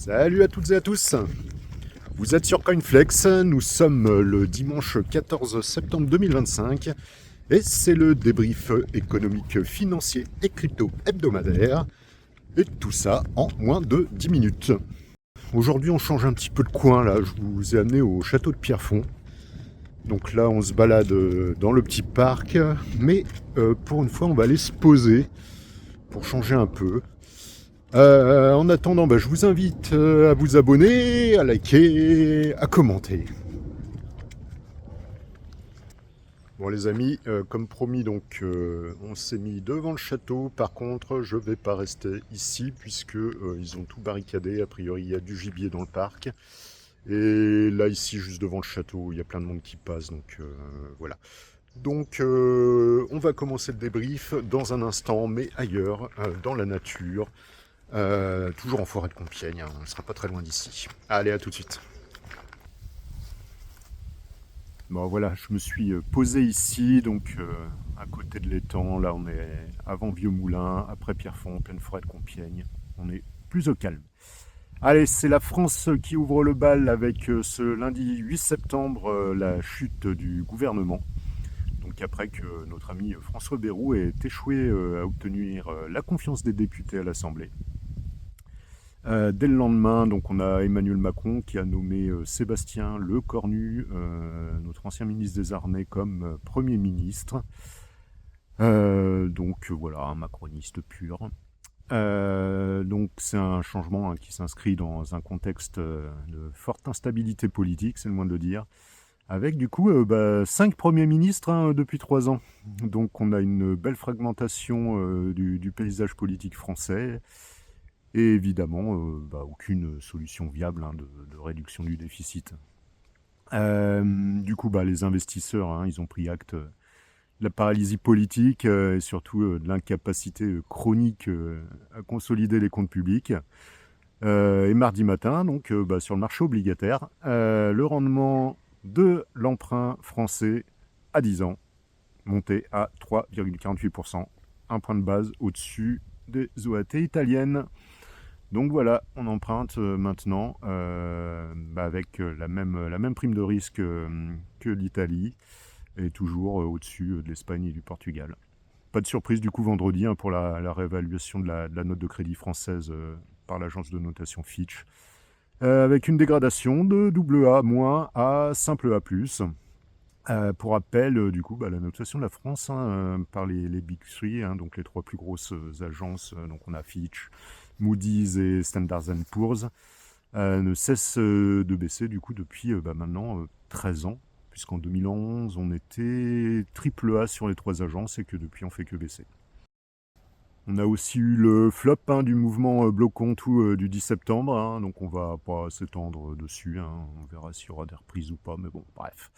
Salut à toutes et à tous. Vous êtes sur CoinFlex, nous sommes le dimanche 14 septembre 2025 et c'est le débrief économique, financier et crypto hebdomadaire et tout ça en moins de 10 minutes. Aujourd'hui on change un petit peu de coin là, je vous ai amené au château de Pierrefonds. Donc là on se balade dans le petit parc, mais pour une fois on va aller se poser pour changer un peu. En attendant, je vous invite à vous abonner, à liker, à commenter. Bon les amis, comme promis, donc on s'est mis devant le château. Par contre, je vais pas rester ici puisque ils ont tout barricadé. A priori, il y a du gibier dans le parc. Et là, ici, juste devant le château, il y a plein de monde qui passe. Donc voilà. Donc on va commencer le débrief dans un instant, mais ailleurs, dans la nature. Toujours en forêt de Compiègne, hein, on ne sera pas très loin d'ici. Allez, à tout de suite. Bon voilà, je me suis posé ici, donc à côté de l'étang. Là, on est avant Vieux-Moulin, après Pierrefonds, pleine forêt de Compiègne. On est plus au calme. Allez, c'est la France qui ouvre le bal avec ce lundi 8 septembre, la chute du gouvernement. Donc après que notre ami François Bayrou ait échoué à obtenir la confiance des députés à l'Assemblée. Dès le lendemain, donc on a Emmanuel Macron qui a nommé Sébastien Lecornu, notre ancien ministre des Armées, comme Premier ministre. Donc voilà, un macroniste pur. Donc c'est un changement qui s'inscrit dans un contexte de forte instabilité politique, c'est le moins de le dire, avec du coup 5 premiers ministres depuis 3 ans. Donc on a une belle fragmentation du paysage politique français. Et évidemment, aucune solution viable de réduction du déficit. Du coup, les investisseurs, ils ont pris acte de la paralysie politique et surtout de l'incapacité chronique à consolider les comptes publics. Et mardi matin, donc sur le marché obligataire, le rendement de l'emprunt français à 10 ans montait à 3,48%, un point de base au-dessus des OAT italiennes. Donc voilà, on emprunte maintenant avec la même prime de risque que l'Italie et toujours au-dessus de l'Espagne et du Portugal. Pas de surprise du coup vendredi pour la réévaluation de la note de crédit française par l'agence de notation Fitch, avec une dégradation de AA- à simple A+. Pour rappel, du coup, la notation de la France par les Big Three, donc les 3 plus grosses agences, donc on a Fitch, Moody's et Standard & Poor's, ne cesse de baisser du coup depuis maintenant 13 ans, puisqu'en 2011 on était AAA sur les 3 agences et que depuis on fait que baisser. On a aussi eu le flop du mouvement bloquons tout du 10 septembre, donc on va pas s'étendre dessus, on verra s'il y aura des reprises ou pas, mais bon, bref.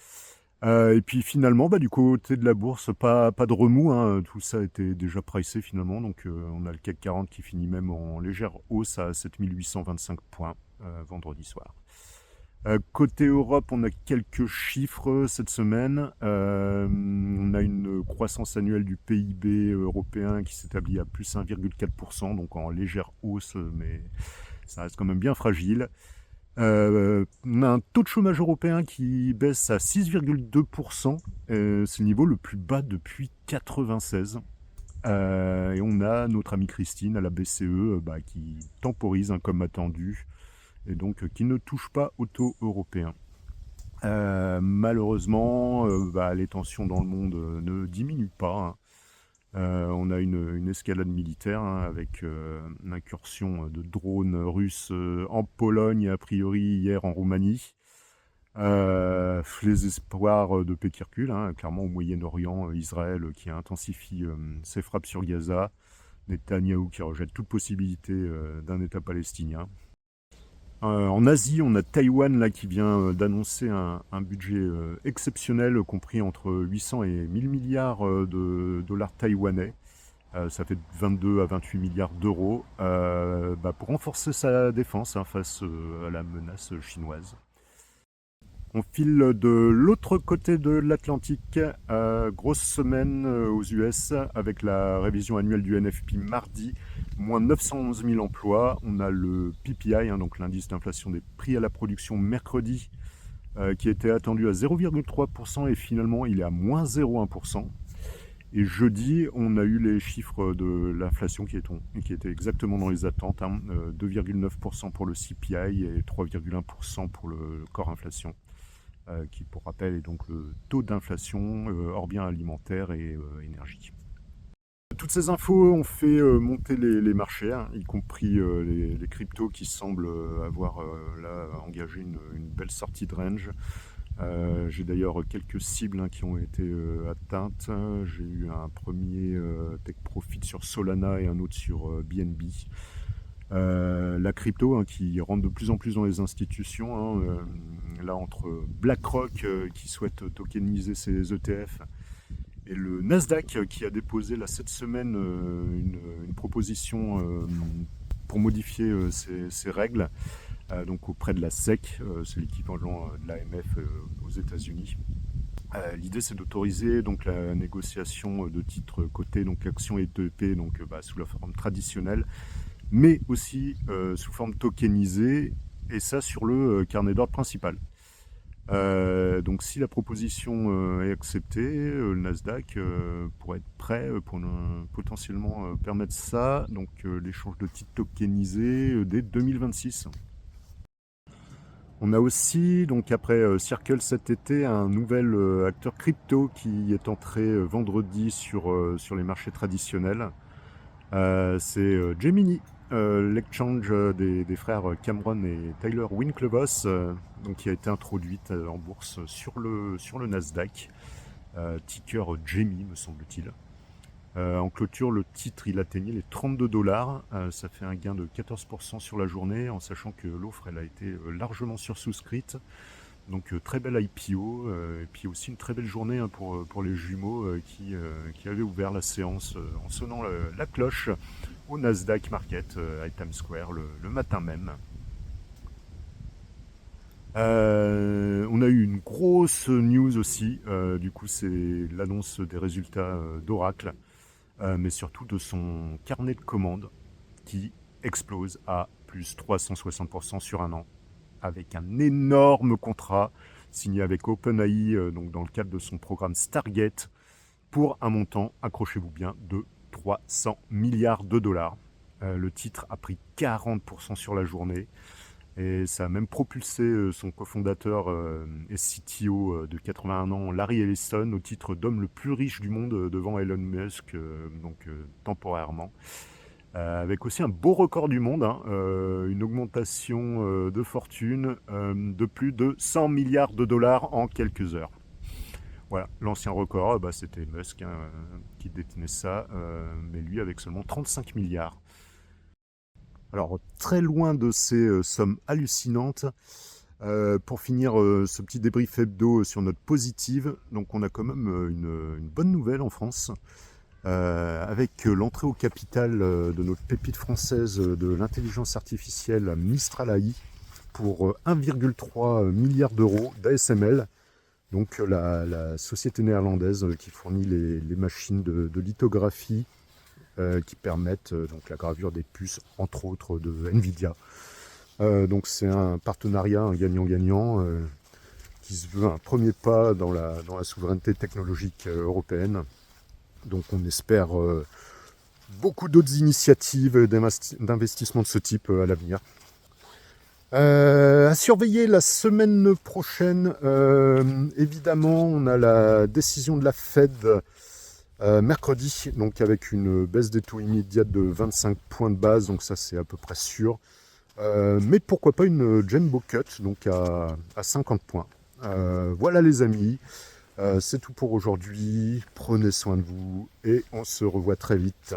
Et puis finalement, du côté de la bourse, pas de remous, tout ça était déjà pricé finalement, donc on a le CAC 40 qui finit même en légère hausse à 7825 points vendredi soir. Côté Europe, on a quelques chiffres cette semaine. On a une croissance annuelle du PIB européen qui s'établit à plus 1,4%, donc en légère hausse, mais ça reste quand même bien fragile. On a un taux de chômage européen qui baisse à 6,2%. C'est le niveau le plus bas depuis 1996. Et on a notre amie Christine à la BCE qui temporise comme attendu et donc qui ne touche pas au taux européen. Malheureusement, les tensions dans le monde ne diminuent pas. On a une escalade militaire avec une incursion de drones russes en Pologne et a priori hier en Roumanie. Les espoirs de paix qui reculent, clairement au Moyen-Orient, Israël qui intensifie ses frappes sur Gaza, Netanyahou qui rejette toute possibilité d'un État palestinien. En Asie, on a Taïwan qui vient d'annoncer un budget exceptionnel compris entre 800 et 1000 milliards de dollars taïwanais. Ça fait 22 à 28 milliards d'euros pour renforcer sa défense face à la menace chinoise. On file de l'autre côté de l'Atlantique. Grosse semaine aux US avec la révision annuelle du NFP mardi. moins 911 000 emplois. On a le PPI, donc l'indice d'inflation des prix à la production mercredi, qui était attendu à 0,3% et finalement il est à moins 0,1%. Et jeudi, on a eu les chiffres de l'inflation qui étaient exactement dans les attentes, 2,9% pour le CPI et 3,1% pour le corps inflation, qui pour rappel est donc le taux d'inflation hors biens alimentaires et énergie. Toutes ces infos ont fait monter les marchés, y compris les cryptos qui semblent avoir là engagé une belle sortie de range. J'ai d'ailleurs quelques cibles qui ont été atteintes. J'ai eu un premier take profit sur Solana et un autre sur BNB. La crypto qui rentre de plus en plus dans les institutions. Là, entre BlackRock qui souhaite tokeniser ses ETF et le Nasdaq qui a déposé là, cette semaine une proposition pour modifier ses règles. Donc auprès de la SEC, c'est l'équivalent de l'AMF aux États-Unis. L'idée, c'est d'autoriser donc la négociation de titres cotés, donc actions et ETF, donc sous la forme traditionnelle, mais aussi sous forme tokenisée, et ça sur le carnet d'ordre principal. Donc si la proposition est acceptée, le Nasdaq pourrait être prêt pour potentiellement permettre ça, donc l'échange de titres tokenisés dès 2026. On a aussi, donc après Circle cet été, un nouvel acteur crypto qui est entré vendredi sur les marchés traditionnels. C'est Gemini, l'exchange des frères Cameron et Tyler Winklevoss, donc qui a été introduite en bourse sur le Nasdaq, ticker Gemini me semble-t-il. En clôture, le titre il atteignait les $32, ça fait un gain de 14% sur la journée, en sachant que l'offre elle a été largement sursouscrite. Donc très belle IPO, et puis aussi une très belle journée pour les jumeaux qui avaient ouvert la séance en sonnant la cloche au Nasdaq Market à Times Square le matin même. On a eu une grosse news aussi, du coup c'est l'annonce des résultats d'Oracle, mais surtout de son carnet de commandes qui explose à plus 360% sur un an, avec un énorme contrat signé avec OpenAI, donc dans le cadre de son programme Stargate, pour un montant, accrochez-vous bien, de 300 milliards de dollars. Le titre a pris 40% sur la journée, et ça a même propulsé son cofondateur et CTO de 81 ans, Larry Ellison, au titre d'homme le plus riche du monde devant Elon Musk, donc temporairement. Avec aussi un beau record du monde, une augmentation de fortune de plus de 100 milliards de dollars en quelques heures. Voilà, l'ancien record, c'était Musk qui détenait ça, mais lui avec seulement 35 milliards. Alors, très loin de ces sommes hallucinantes, pour finir ce petit débrief hebdo sur notre positive, donc on a quand même une bonne nouvelle en France, avec l'entrée au capital de notre pépite française de l'intelligence artificielle Mistral AI pour 1,3 milliard d'euros d'ASML, donc la société néerlandaise qui fournit les machines de lithographie qui permettent donc la gravure des puces, entre autres de Nvidia. Donc c'est un partenariat, un gagnant-gagnant qui se veut un premier pas dans la souveraineté technologique européenne. Donc on espère beaucoup d'autres initiatives d'investissement de ce type à l'avenir. À surveiller la semaine prochaine, évidemment, on a la décision de la Fed mercredi, donc avec une baisse des taux immédiate de 25 points de base, donc ça c'est à peu près sûr. Mais pourquoi pas une jumbo cut, donc à 50 points. Voilà les amis, c'est tout pour aujourd'hui. Prenez soin de vous et on se revoit très vite.